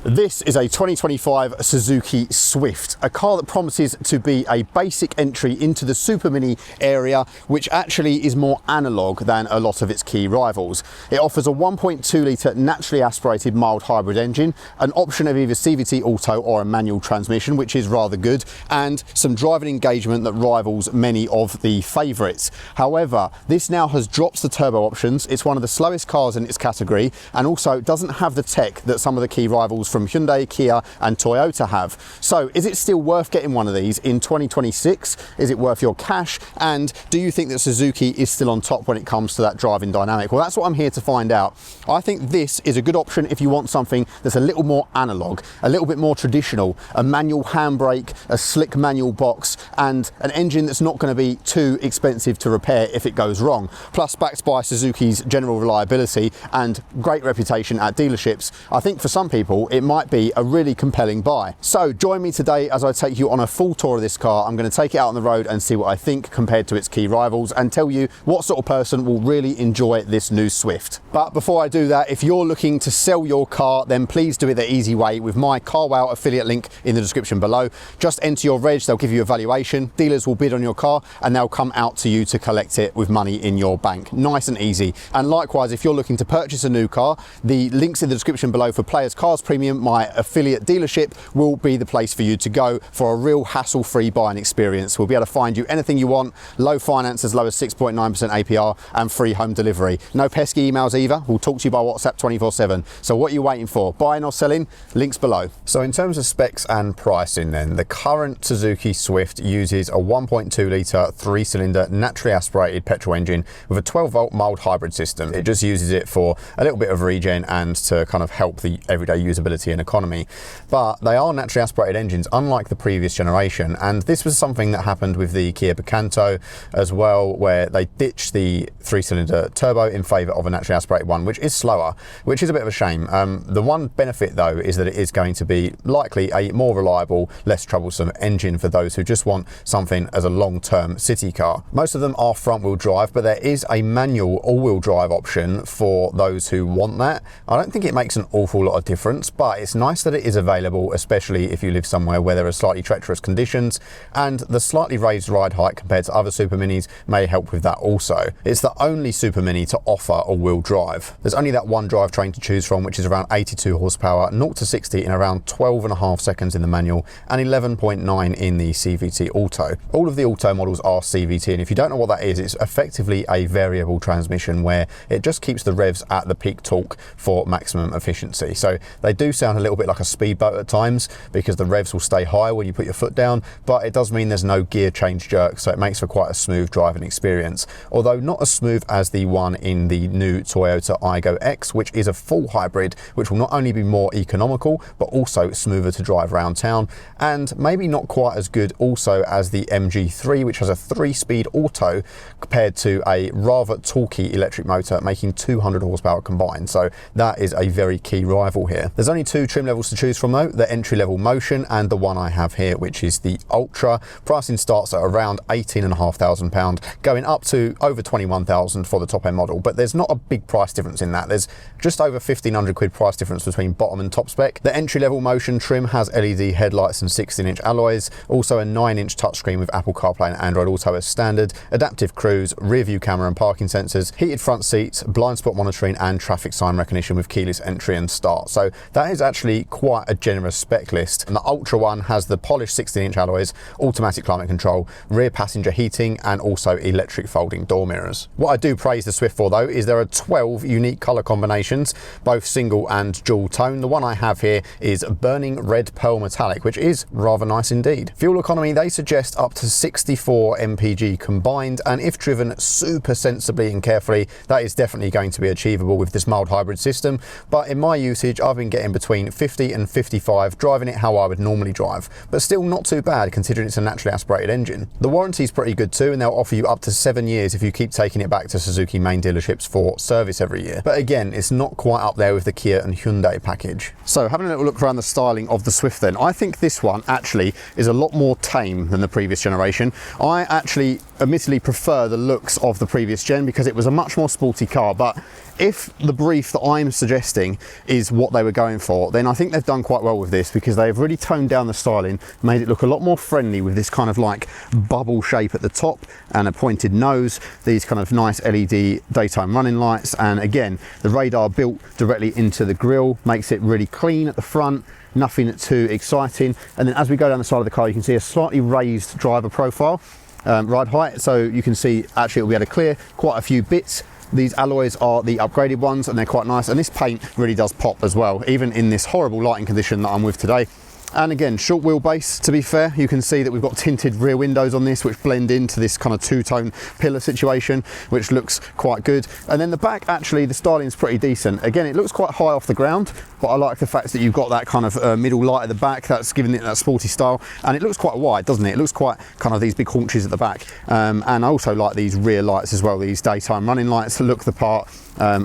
This is a 2025 Suzuki Swift, a car that promises to be a basic entry into the super mini area, which actually is more analogue than a lot of its key rivals. It offers a 1.2 litre naturally aspirated mild hybrid engine, an option of either CVT auto or a manual transmission, which is rather good, and some driving engagement that rivals many of the favourites. However, this now has dropped the turbo options. It's one of the slowest cars in its category, and also doesn't have the tech that some of the key rivals from Hyundai, Kia and Toyota have. So is it still worth getting one of these in 2026? Is it worth your cash? And do you think that Suzuki is still on top when it comes to that driving dynamic? Well, that's what I'm here to find out. I think this is a good option if you want something that's a little more analog, a little bit more traditional, a manual handbrake, a slick manual box, and an engine that's not going to be too expensive to repair if it goes wrong. Plus, backed by Suzuki's general reliability and great reputation at dealerships, I think for some people it might be a really compelling buy. So join me today as I take you on a full tour of this car. I'm going to take it out on the road and see what I think compared to its key rivals, and tell you what sort of person will really enjoy this new Swift. But before I do that, if you're looking to sell your car, then please do it the easy way with my CarWow affiliate link in the description below. Just enter your reg, they'll give you a valuation, dealers will bid on your car, and they'll come out to you to collect it with money in your bank. Nice and easy. And likewise, if you're looking to purchase a new car, the links in the description below for Players Cars Premium, my affiliate dealership, will be the place for you to go for a real hassle-free buying experience. We'll be able to find you anything you want, low finance as low as 6.9% APR and free home delivery. No pesky emails either. We'll talk to you by WhatsApp 24/7. So what are you waiting for? Buying or selling? Links below. So in terms of specs and pricing then, the current Suzuki Swift uses a 1.2 litre 3-cylinder naturally aspirated petrol engine with a 12-volt mild hybrid system. It just uses it for a little bit of regen and to kind of help the everyday usability and economy. But they are naturally aspirated engines, unlike the previous generation, and this was something that happened with the Kia Picanto as well, where they ditched the 3-cylinder turbo in favour of a naturally aspirated one, which is slower, which is a bit of a shame. The one benefit though is that it is going to be likely a more reliable, less troublesome engine for those who just want something as a long-term city car. Most of them are front-wheel drive, but there is a manual all-wheel drive option for those who want that. I don't think it makes an awful lot of difference, but it's nice that it is available, especially if you live somewhere where there are slightly treacherous conditions, and the slightly raised ride height compared to other super minis may help with that also. It's the only super mini to offer all-wheel drive. There's only that one drivetrain to choose from, which is around 82 horsepower, 0 to 60 in around 12.5 seconds in the manual and 11.9 in the CVT auto. All of the auto models are CVT, and if you don't know what that is, it's effectively a variable transmission where it just keeps the revs at the peak torque for maximum efficiency. So they do sound a little bit like a speedboat at times because the revs will stay high when you put your foot down, but it does mean there's no gear change jerk, so it makes for quite a smooth driving experience, although not as smooth as the one in the new Toyota Aygo X, which is a full hybrid, which will not only be more economical but also smoother to drive around town, and maybe not quite as good also as the MG3, which has a 3-speed auto compared to a rather torquey electric motor making 200 horsepower combined. So that is a very key rival here. There's only 2 trim levels to choose from though, the entry-level Motion and the one I have here, which is the Ultra. Pricing starts at around £18,500, going up to over 21,000 for the top end model, but there's not a big price difference in that. There's just over 1,500 quid price difference between bottom and top spec. The entry-level Motion trim has LED headlights and 16-inch alloys, also a 9-inch touchscreen with Apple CarPlay and Android Auto as standard, adaptive cruise, rear view camera and parking sensors, heated front seats, blind spot monitoring and traffic sign recognition with keyless entry and start. So that is actually quite a generous spec list. And the Ultra one has the polished 16-inch alloys, automatic climate control, rear passenger heating and also electric folding door mirrors. What I do praise the Swift for though is there are 12 unique colour combinations, both single and dual tone. The one I have here is burning red pearl metallic, which is rather nice indeed. Fuel economy, they suggest up to 64 mpg combined, and if driven super sensibly and carefully, that is definitely going to be achievable with this mild hybrid system. But in my usage, I've been getting between 50 and 55, driving it how I would normally drive, but still not too bad considering it's a naturally aspirated engine. The warranty is pretty good too, and they'll offer you up to 7 years if you keep taking it back to Suzuki main dealerships for service every year. But again, it's not quite up there with the Kia and Hyundai package. So having a little look around the styling of the Swift then, I think this one actually is a lot more tame than the previous generation. I actually admittedly prefer the looks of the previous gen because it was a much more sporty car, but if the brief that I'm suggesting is what they were going for, door, then I think they've done quite well with this, because they've really toned down the styling, made it look a lot more friendly with this kind of like bubble shape at the top and a pointed nose, these kind of nice LED daytime running lights, and again, the radar built directly into the grille makes it really clean at the front. Nothing too exciting. And then as we go down the side of the car, you can see a slightly raised driver profile, ride height, so you can see actually it'll be able to clear quite a few bits. These alloys are the upgraded ones and they're quite nice, and this paint really does pop as well, even in this horrible lighting condition that I'm with today. And again, short wheelbase, to be fair. You can see that we've got tinted rear windows on this, which blend into this kind of two-tone pillar situation, which looks quite good. And then the back, actually, the styling is pretty decent. Again, it looks quite high off the ground, but I like the fact that you've got that kind of middle light at the back. That's giving it that sporty style. And it looks quite wide, doesn't it? It looks quite kind of these big haunches at the back. And I also like these rear lights as well, these daytime running lights look the part.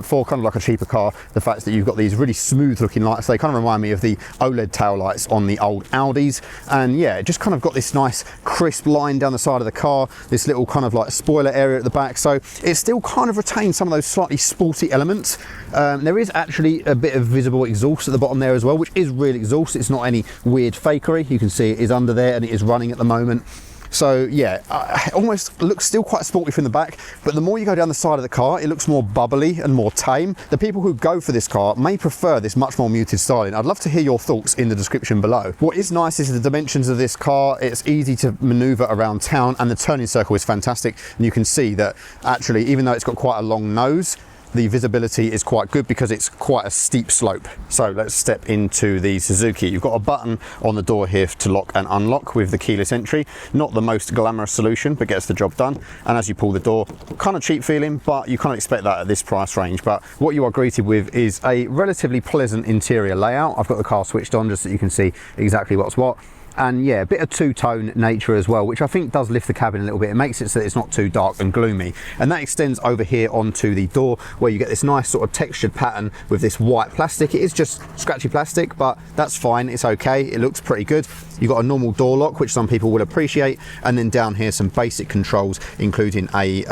For kind of like a cheaper car, the fact that you've got these really smooth looking lights, they kind of remind me of the OLED tail lights on the old Audis. And yeah, it just kind of got this nice crisp line down the side of the car, this little kind of like spoiler area at the back, so it still kind of retains some of those slightly sporty elements. There is actually a bit of visible exhaust at the bottom there as well, which is real exhaust. It's not any weird fakery. You can see it is under there and it is running at the moment. So yeah, it almost looks still quite sporty from the back, but the more you go down the side of the car, it looks more bubbly and more tame. The people who go for this car may prefer this much more muted styling. I'd love to hear your thoughts in the description below. What is nice is the dimensions of this car. It's easy to maneuver around town, and the turning circle is fantastic. And you can see that actually, even though it's got quite a long nose, the visibility is quite good because it's quite a steep slope. So let's step into the Suzuki. You've got a button on the door here to lock and unlock with the keyless entry. Not the most glamorous solution, but gets the job done. And as you pull the door, kind of cheap feeling, but you can't expect that at this price range. But what you are greeted with is a relatively pleasant interior layout. I've got the car switched on just so you can see exactly what's what. And yeah, a bit of two-tone nature as well, which I think does lift the cabin a little bit. It makes it so that it's not too dark and gloomy. And that extends over here onto the door, where you get this nice sort of textured pattern with this white plastic. It is just scratchy plastic, but that's fine, it's okay. It looks pretty good. You've got a normal door lock, which some people will appreciate. And then down here, some basic controls, including a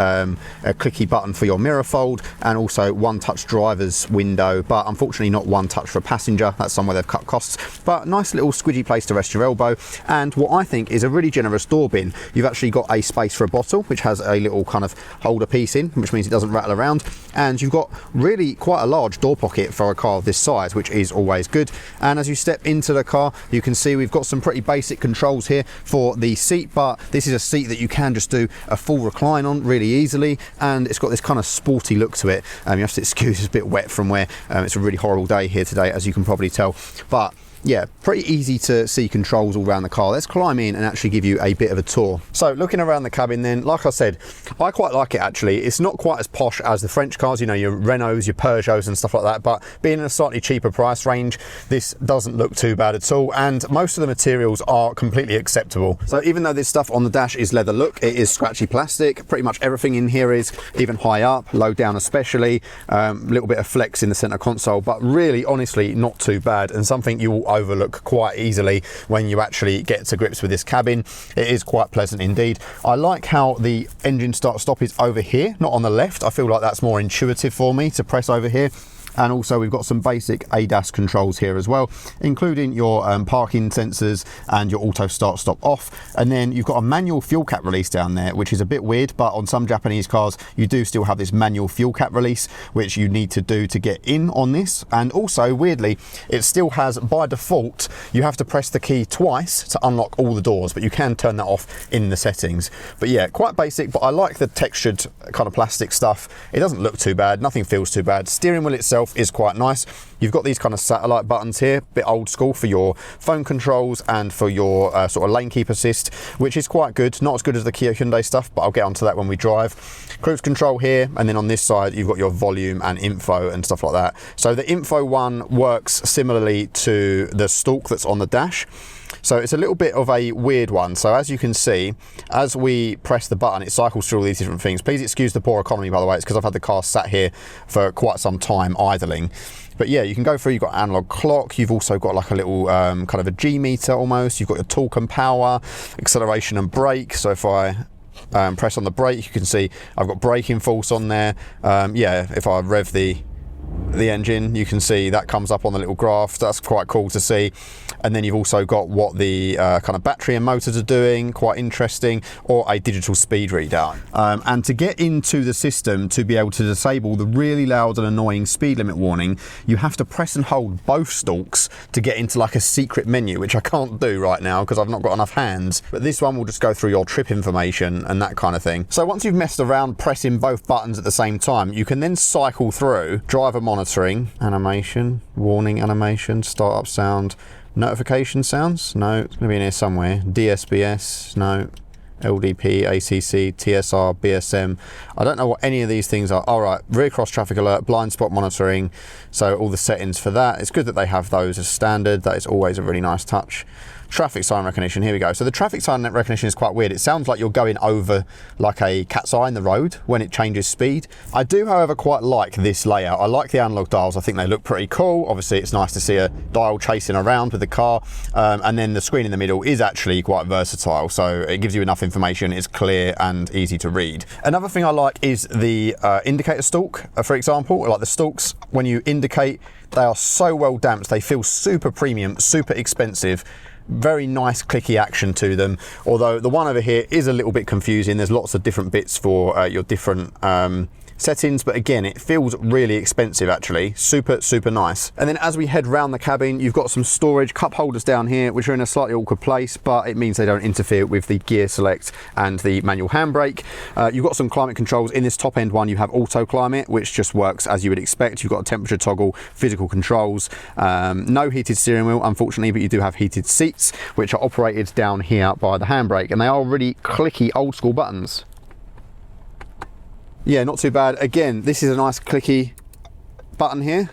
clicky button for your mirror fold, and also one-touch driver's window, but unfortunately not one touch for passenger. That's somewhere they've cut costs. But nice little squidgy place to rest your elbow. And what I think is a really generous door bin. You've actually got a space for a bottle, which has a little kind of holder piece in, which means it doesn't rattle around. And you've got really quite a large door pocket for a car of this size, which is always good. And as you step into the car, you can see we've got some pretty basic controls here for the seat, but this is a seat that you can just do a full recline on really easily. And it's got this kind of sporty look to it. You have to excuse it's a bit wet from where it's a really horrible day here today, as you can probably tell. But yeah, pretty easy to see controls all around the car. Let's climb in and actually give you a bit of a tour. So looking around the cabin then, like I said, I quite like it actually. It's not quite as posh as the French cars, you know, your Renaults, your Peugeots and stuff like that, but being in a slightly cheaper price range, this doesn't look too bad at all, and most of the materials are completely acceptable. So even though this stuff on the dash is leather look, it is scratchy plastic. Pretty much everything in here is, even high up, low down especially, a little bit of flex in the center console, but really honestly not too bad, and something you will overlook quite easily when you actually get to grips with this cabin. It is quite pleasant indeed. I like how the engine start stop is over here, not on the left. I feel like that's more intuitive for me to press over here. And also we've got some basic ADAS controls here as well, including your parking sensors and your auto start stop off. And then you've got a manual fuel cap release down there, which is a bit weird, but on some Japanese cars you do still have this manual fuel cap release, which you need to do to get in on this. And also weirdly, it still has, by default, you have to press the key twice to unlock all the doors, but you can turn that off in the settings. But yeah, quite basic, but I like the textured kind of plastic stuff. It doesn't look too bad, nothing feels too bad. Steering wheel itself is quite nice. You've got these kind of satellite buttons here, bit old school for your phone controls and for your sort of lane keep assist, which is quite good. Not as good as the Kia Hyundai stuff, but I'll get onto that when we drive. Cruise control here, and then on this side you've got your volume and info and stuff like that. So the info one works similarly to the stalk that's on the dash. So it's a little bit of a weird one. So as you can see, as we press the button, it cycles through all these different things. Please excuse the poor economy, by the way. It's because I've had the car sat here for quite some time idling. But yeah, you can go through, you've got an analog clock, you've also got like a little kind of a G meter almost, you've got your torque and power, acceleration and brake. So if I press on the brake, you can see I've got braking force on there. Yeah, if I rev the the engine, you can see that comes up on the little graph. That's quite cool to see. And then you've also got what the kind of battery and motors are doing, quite interesting, or a digital speed readout. And to get into the system, to be able to disable the really loud and annoying speed limit warning, you have to press and hold both stalks to get into like a secret menu, which I can't do right now because I've not got enough hands. But this one will just go through your trip information and that kind of thing. So once you've messed around pressing both buttons at the same time, you can then cycle through driver monitoring, animation, warning animation, startup sound, notification sounds, no, it's going to be in here somewhere, DSBS, no, LDP, ACC, TSR, BSM. I don't know what any of these things are. All right, rear cross traffic alert, blind spot monitoring. So all the settings for that. It's good that they have those as standard. That is always a really nice touch. Traffic sign recognition, here we go. So the traffic sign recognition is quite weird. It sounds like you're going over like a cat's eye in the road when it changes speed. I do, however, quite like this layout. I like the analog dials. I think they look pretty cool. Obviously, it's nice to see a dial chasing around with the car. And then the screen in the middle is actually quite versatile. So it gives you enough information. It's clear and easy to read. Another thing I like is the indicator stalk, for example. Like the stalks, when you indicate, they are so well damped. They feel super premium, super expensive. Very nice clicky action to them, although the one over here is a little bit confusing. There's lots of different bits for your different settings, but again, it feels really expensive actually. Super nice. And then as we head round the cabin, you've got some storage cup holders down here, which are in a slightly awkward place, but it means they don't interfere with the gear select and the manual handbrake. You've got some climate controls. In this top end one, you have auto climate, which just works as you would expect. You've got a temperature toggle, physical controls, no heated steering wheel, unfortunately, but you do have heated seats, which are operated down here by the handbrake, and they are really clicky old school buttons. Yeah, not too bad. Again, this is a nice clicky button here.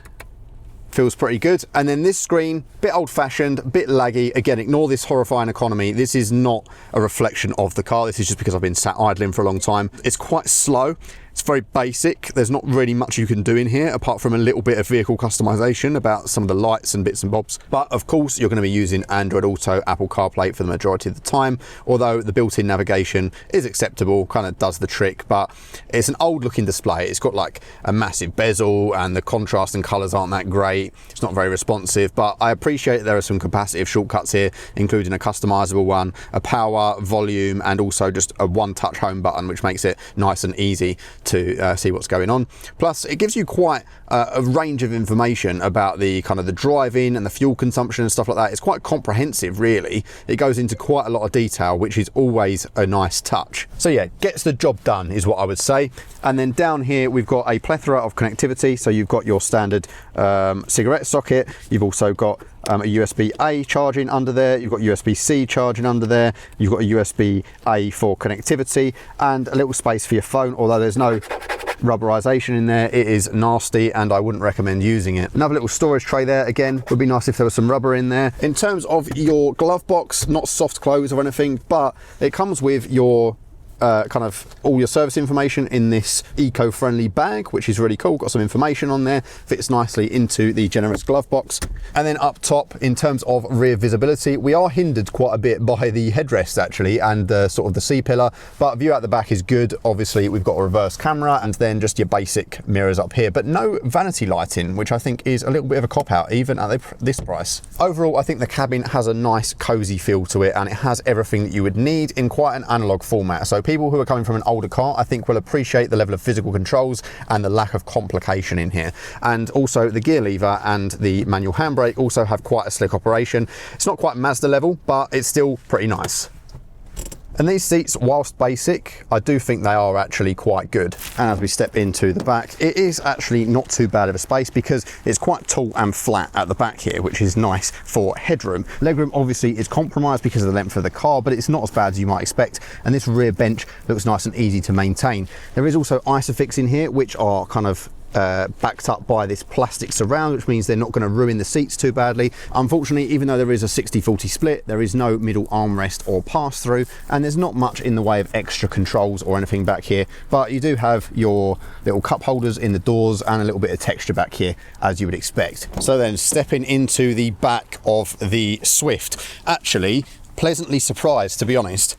Feels pretty good. And then this screen, bit old-fashioned, bit laggy. Again, ignore this horrifying economy. This is not a reflection of the car. This is just because I've been sat idling for a long time. It's quite slow. It's very basic. There's not really much you can do in here apart from a little bit of vehicle customization about some of the lights and bits and bobs. But of course, you're going to be using Android Auto, Apple CarPlay for the majority of the time, although the built-in navigation is acceptable, kind of does the trick, but it's an old looking display. It's got like a massive bezel and the contrast and colors aren't that great. It's not very responsive, but I appreciate there are some capacitive shortcuts here, including a customizable one, a power, volume, and also just a one-touch home button, which makes it nice and easy to see what's going on. Plus, it gives you quite a range of information about the kind of the driving and the fuel consumption and stuff like that. It's quite comprehensive, really. It goes into quite a lot of detail, which is always a nice touch. So yeah, gets the job done is what I would say. And then down here, we've got a plethora of connectivity. So you've got your standard cigarette socket. You've also got a USB-A charging under there, you've got USB-C charging under there, you've got a USB-A for connectivity, and a little space for your phone, although there's no rubberization in there. It is nasty and I wouldn't recommend using it. Another little storage tray there. Again, would be nice if there was some rubber in there. In terms of your glove box, not soft close or anything, but it comes with your kind of all your service information in this eco-friendly bag, which is really cool. Got some information on there, fits nicely into the generous glove box. And then up top, in terms of rear visibility, we are hindered quite a bit by the headrest actually, and sort of the C-pillar, but view out the back is good. Obviously we've got a reverse camera and then just your basic mirrors up here, but no vanity lighting, which I think is a little bit of a cop-out even at this price. Overall, I think the cabin has a nice cozy feel to it, and it has everything that you would need in quite an analog format. So people who are coming from an older car, I think, will appreciate the level of physical controls and the lack of complication in here. And also the gear lever and the manual handbrake also have quite a slick operation. It's not quite Mazda level, but it's still pretty nice. And these seats, whilst basic, I do think they are actually quite good. And as we step into the back, it is actually not too bad of a space because it's quite tall and flat at the back here, which is nice for headroom. Legroom obviously is compromised because of the length of the car, but it's not as bad as you might expect. And this rear bench looks nice and easy to maintain. There is also Isofix in here, which are kind of backed up by this plastic surround, which means they're not going to ruin the seats too badly. Unfortunately, even though there is a 60-40 split, there is no middle armrest or pass-through, and there's not much in the way of extra controls or anything back here, but you do have your little cup holders in the doors and a little bit of texture back here, as you would expect. So then, stepping into the back of the Swift, actually pleasantly surprised, to be honest.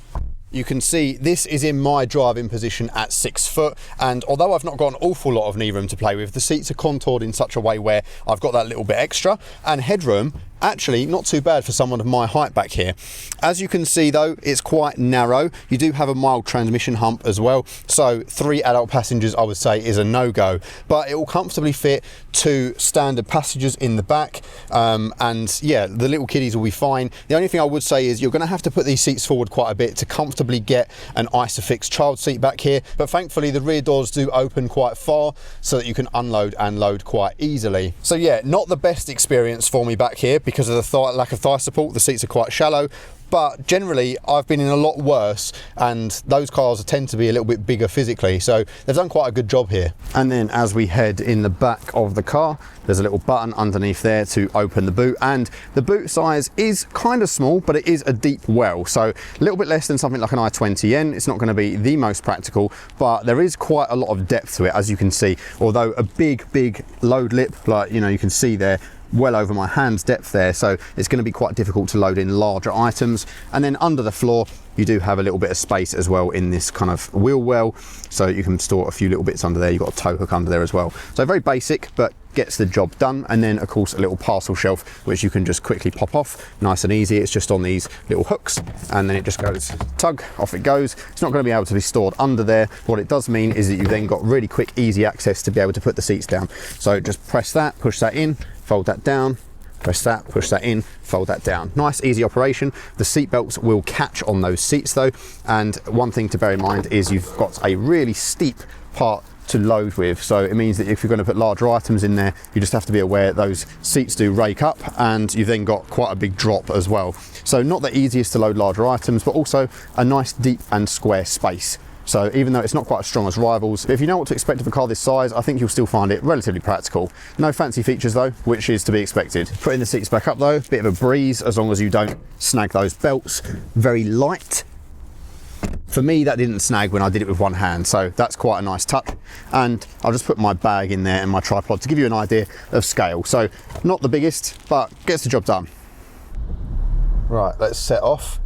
You can see this is in my driving position at 6 foot, and although I've not got an awful lot of knee room to play with, the seats are contoured in such a way where I've got that little bit extra, and headroom actually not too bad for someone of my height back here. As you can see though, it's quite narrow. You do have a mild transmission hump as well, so 3 adult passengers I would say is a no-go, but it will comfortably fit 2 standard passengers in the back, and yeah, the little kiddies will be fine. The only thing I would say is you're going to have to put these seats forward quite a bit to comfortably get an ISOFIX child seat back here, but thankfully the rear doors do open quite far so that you can unload and load quite easily. So yeah, not the best experience for me back here because of the lack of thigh support. The seats are quite shallow, but generally I've been in a lot worse, and those cars tend to be a little bit bigger physically, so they've done quite a good job here. And then as we head in the back of the car, there's a little button underneath there to open the boot, and the boot size is kind of small, but it is a deep well, so a little bit less than something like an i20N. It's not going to be the most practical, but there is quite a lot of depth to it, as you can see. Although a big load lip, like you can see there, well over my hand's depth there, so it's going to be quite difficult to load in larger items. And then under the floor you do have a little bit of space as well in this kind of wheel well, so you can store a few little bits under there. You've got a tow hook under there as well, so very basic but gets the job done. And then of course a little parcel shelf which you can just quickly pop off, nice and easy. It's just on these little hooks, and then it just goes tug, off it goes. It's not going to be able to be stored under there. What it does mean is that you've then got really quick, easy access to be able to put the seats down. So just press that, push that in, fold that down, press that, push that in, fold that down. Nice, easy operation. The seat belts will catch on those seats though, and one thing to bear in mind is you've got a really steep part to load with, so it means that if you're going to put larger items in there, you just have to be aware those seats do rake up, and you've then got quite a big drop as well. So not the easiest to load larger items, but also a nice deep and square space. So even though it's not quite as strong as rivals, if you know what to expect of a car this size, I think you'll still find it relatively practical. No fancy features though, which is to be expected. Putting the seats back up though, bit of a breeze as long as you don't snag those belts. Very light. For me, that didn't snag when I did it with one hand, so that's quite a nice touch. And I'll just put my bag in there and my tripod to give you an idea of scale. So not the biggest, but gets the job done. Right, let's set off.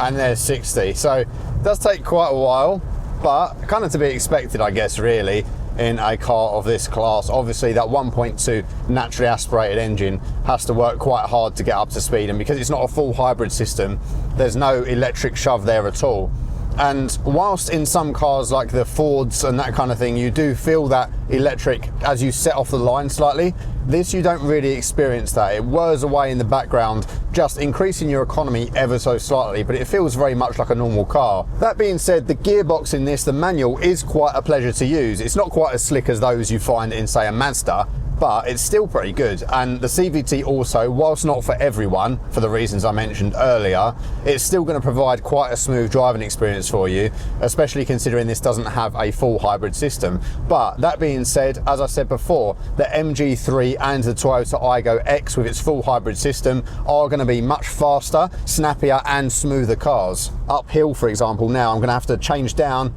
And there's 60, so it does take quite a while, but kind of to be expected, I guess, really, in a car of this class. Obviously that 1.2 naturally aspirated engine has to work quite hard to get up to speed, and because it's not a full hybrid system, there's no electric shove there at all. And whilst in some cars like the Fords and that kind of thing, you do feel that electric as you set off the line slightly, this you don't really experience that. It whirs away in the background, just increasing your economy ever so slightly, but it feels very much like a normal car. That being said, the gearbox in this, the manual, is quite a pleasure to use. It's not quite as slick as those you find in, say, a Mazda, but it's still pretty good. And the CVT also, whilst not for everyone, for the reasons I mentioned earlier, it's still going to provide quite a smooth driving experience for you, especially considering this doesn't have a full hybrid system. But that being said, as I said before, the MG3 and the Toyota Aygo X with its full hybrid system are going to be much faster, snappier and smoother cars. Uphill, for example, now I'm going to have to change down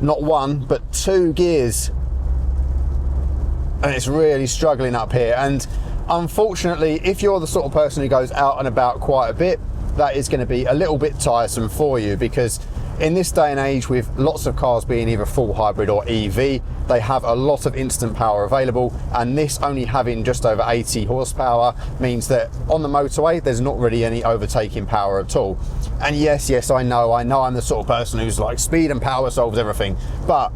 not 1 but 2 gears, and it's really struggling up here. And unfortunately, if you're the sort of person who goes out and about quite a bit, that is going to be a little bit tiresome for you, because in this day and age, with lots of cars being either full hybrid or EV, they have a lot of instant power available, and this only having just over 80 horsepower means that on the motorway there's not really any overtaking power at all. And yes, I know I'm the sort of person who's like, speed and power solves everything, but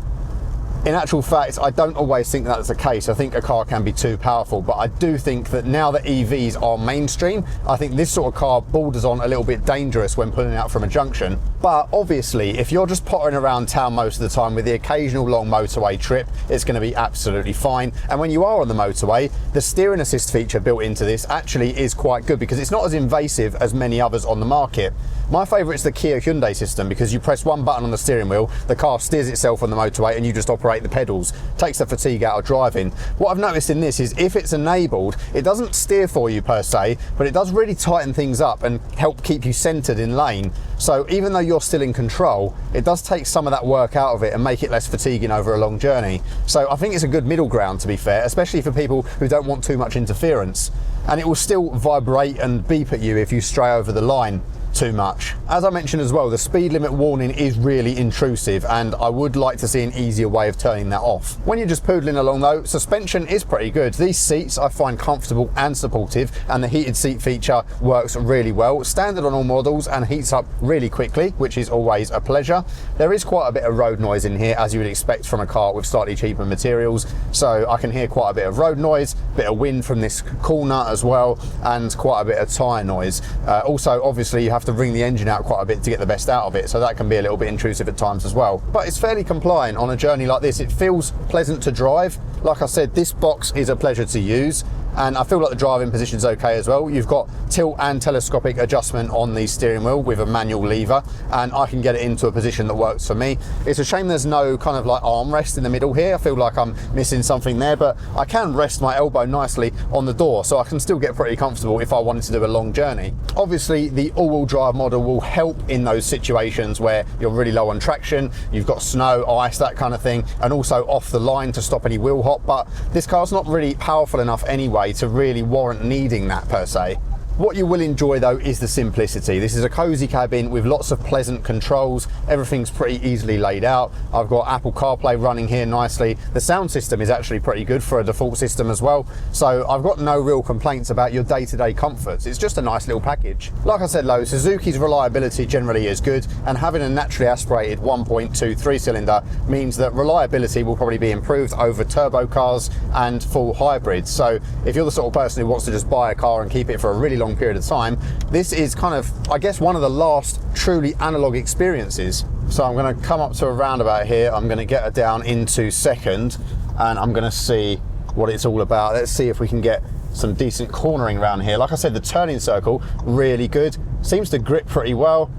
in actual fact, I don't always think that's the case. I think a car can be too powerful, but I do think that now that EVs are mainstream, I think this sort of car borders on a little bit dangerous when pulling out from a junction. But obviously, if you're just pottering around town most of the time with the occasional long motorway trip, it's going to be absolutely fine. And when you are on the motorway, the steering assist feature built into this actually is quite good, because it's not as invasive as many others on the market. My favourite is the Kia Hyundai system, because you press one button on the steering wheel, the car steers itself on the motorway and you just operate activate the pedals, takes the fatigue out of driving. What I've noticed in this is if it's enabled, it doesn't steer for you per se, but it does really tighten things up and help keep you centered in lane. So even though you're still in control, it does take some of that work out of it and make it less fatiguing over a long journey. So I think it's a good middle ground, to be fair, especially for people who don't want too much interference. And it will still vibrate and beep at you if you stray over the line too much. As I mentioned as well, the speed limit warning is really intrusive, and I would like to see an easier way of turning that off. When you're just poodling along though, suspension is pretty good. These seats I find comfortable and supportive, and the heated seat feature works really well. Standard on all models and heats up really quickly, which is always a pleasure. There is quite a bit of road noise in here, as you would expect from a car with slightly cheaper materials. So I can hear quite a bit of road noise, bit of wind from this corner as well, and quite a bit of tyre noise. Also, obviously, you have to wring the engine out quite a bit to get the best out of it, so that can be a little bit intrusive at times as well. But it's fairly compliant on a journey like this. It feels pleasant to drive. Like I said, this box is a pleasure to use, and I feel like the driving position's okay as well. You've got tilt and telescopic adjustment on the steering wheel with a manual lever, and I can get it into a position that works for me. It's a shame there's no kind of like armrest in the middle here. I feel like I'm missing something there, but I can rest my elbow nicely on the door, so I can still get pretty comfortable if I wanted to do a long journey. Obviously, the all-wheel drive model will help in those situations where you're really low on traction, you've got snow, ice, that kind of thing, and also off the line to stop any wheel hop, but this car's not really powerful enough anyway to really warrant needing that per se. What you will enjoy though is the simplicity. This is a cozy cabin with lots of pleasant controls. Everything's pretty easily laid out. I've got Apple CarPlay running here nicely. The sound system is actually pretty good for a default system as well. So I've got no real complaints about your day-to-day comforts. It's just a nice little package. Like I said though, Suzuki's reliability generally is good, and having a naturally aspirated 1.2 3-cylinder means that reliability will probably be improved over turbo cars and full hybrids. So if you're the sort of person who wants to just buy a car and keep it for a really long period of time, this is kind of, I guess, one of the last truly analog experiences. So I'm going to come up to a roundabout here. I'm going to get her down into second, and I'm going to see what it's all about. Let's see if we can get some decent cornering around here. Like I said, the turning circle really good, seems to grip pretty well,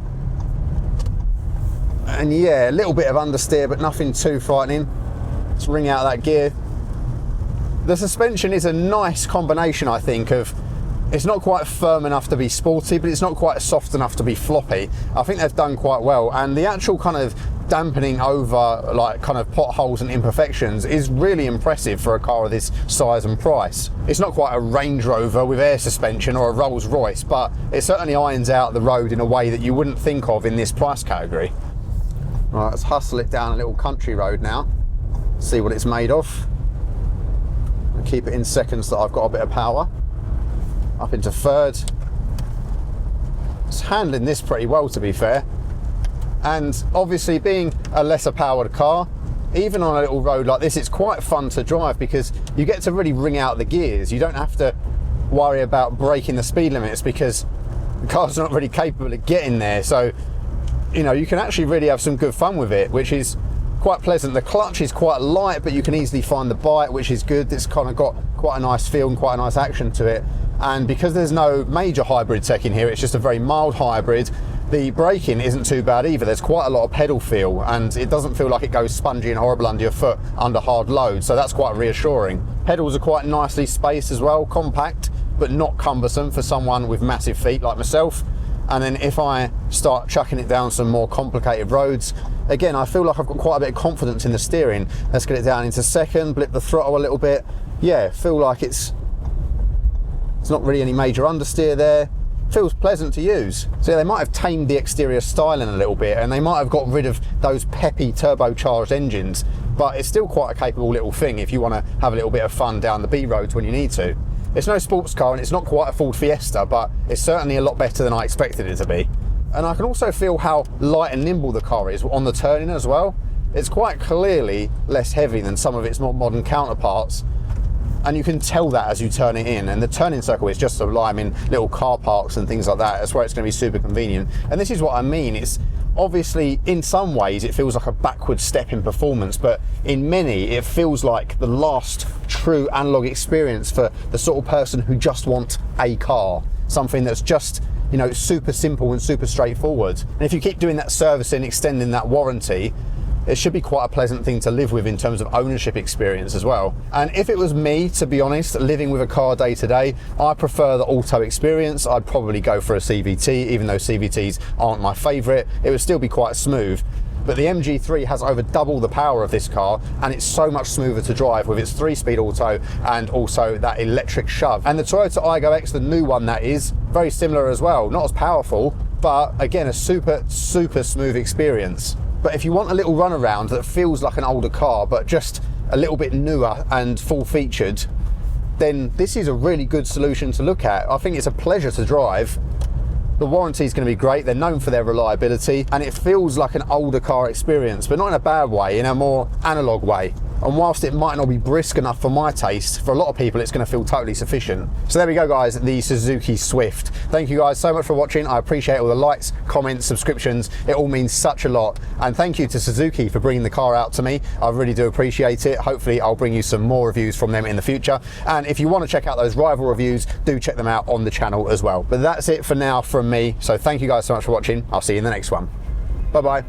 and yeah, a little bit of understeer, but nothing too frightening. Let's ring out that gear. The suspension is a nice combination, I think, of it's not quite firm enough to be sporty, but it's not quite soft enough to be floppy. I think they've done quite well, and the actual kind of dampening over like kind of potholes and imperfections is really impressive for a car of this size and price. It's not quite a Range Rover with air suspension or a Rolls Royce, but it certainly irons out the road in a way that you wouldn't think of in this price category. Right, let's hustle it down a little country road now, see what it's made of. I'll keep it in second so that I've got a bit of power. Up into third. It's handling this pretty well, to be fair. And obviously, being a lesser powered car, even on a little road like this, it's quite fun to drive because you get to really wring out the gears. You don't have to worry about breaking the speed limits because the car's not really capable of getting there. So, you know, you can actually really have some good fun with it, which is quite pleasant. The clutch is quite light, but you can easily find the bite, which is good. It's kind of got quite a nice feel and quite a nice action to it. And because there's no major hybrid tech in here, it's just a very mild hybrid. The braking isn't too bad either. There's quite a lot of pedal feel, and it doesn't feel like it goes spongy and horrible under your foot under hard load, so that's quite reassuring. Pedals are quite nicely spaced as well, compact but not cumbersome for someone with massive feet like myself. And then if I start chucking it down some more complicated roads, again, I feel like I've got quite a bit of confidence in the steering. Let's get it down into second, blip the throttle a little bit. Yeah, feel like it's not really any major understeer there. Feels pleasant to use. So yeah, they might have tamed the exterior styling a little bit, and they might have got rid of those peppy turbocharged engines, but it's still quite a capable little thing if you want to have a little bit of fun down the B roads when you need to. It's no sports car, and it's not quite a Ford Fiesta, but it's certainly a lot better than I expected it to be. And I can also feel how light and nimble the car is on the turning as well. It's quite clearly less heavy than some of its more modern counterparts, and you can tell that as you turn it in. And the turning circle is just sublime in little car parks and things like that. That's where it's going to be super convenient. And this is what I mean. It's obviously, in some ways, it feels like a backward step in performance, but in many, it feels like the last true analog experience for the sort of person who just wants a car. Something that's just, you know, super simple and super straightforward. And if you keep doing that servicing, extending that warranty, it should be quite a pleasant thing to live with in terms of ownership experience as well. And if it was me, to be honest, living with a car day to day, I prefer the auto experience. I'd probably go for a CVT, even though CVTs aren't my favourite. It would still be quite smooth. But the MG3 has over double the power of this car, and it's so much smoother to drive with its 3-speed auto and also that electric shove. And the Toyota Aygo X, the new one, that is very similar as well. Not as powerful, but again, a super smooth experience. But if you want a little runaround that feels like an older car, but just a little bit newer and full featured, then this is a really good solution to look at. I think it's a pleasure to drive. The warranty is going to be great. They're known for their reliability, and it feels like an older car experience, but not in a bad way, in a more analog way. And whilst it might not be brisk enough for my taste, for a lot of people it's going to feel totally sufficient. So there we go, guys, the Suzuki Swift. Thank you guys so much for watching. I appreciate all the likes, comments, subscriptions. It all means such a lot. And thank you to Suzuki for bringing the car out to me. I really do appreciate it. Hopefully I'll bring you some more reviews from them in the future. And if you want to check out those rival reviews, do check them out on the channel as well. But that's it for now from me. So thank you guys so much for watching. I'll see you in the next one. Bye-bye.